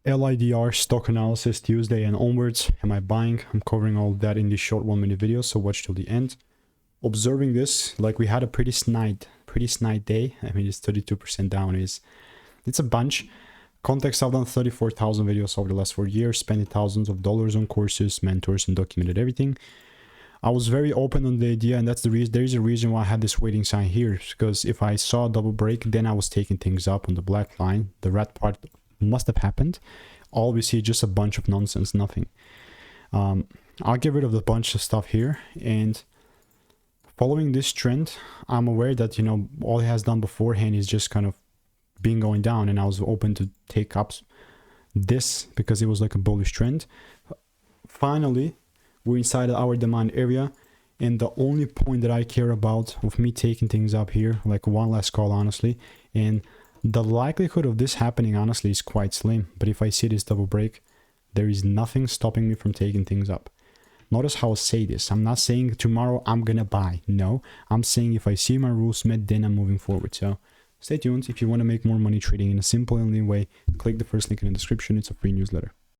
LIDR stock analysis Tuesday and onwards. Am I buying? I'm covering all that in this short 1-minute video, so watch till the end. Observing this, like we had a pretty snide day. I mean, it's 32% down. It's a bunch. Context, I've done 34,000 videos over the last 4 years, spending thousands of dollars on courses, mentors, and documented everything. I was very open on the idea, and that's the reason. There is a reason why I had this waiting sign here, because if I saw a double break, then I was taking things up on the black line. The red part must have happened. All we see is just a bunch of nonsense, nothing. I'll get rid of the bunch of stuff here, and following this trend, I'm aware that, you know, all it has done beforehand is just kind of been going down, and I was open to take up this because it was like a bullish trend. Finally, we're inside our demand area, and the only point that I care about of me taking things up here, like one last call, honestly, and the likelihood of this happening, honestly, is quite slim. But if I see this double break, there is nothing stopping me from taking things up. Notice how I say this. I'm not saying tomorrow I'm gonna buy. No, I'm saying if I see my rules met, then I'm moving forward. So stay tuned. If you want to make more money trading in a simple and lean way, click the first link in the description. It's a free newsletter.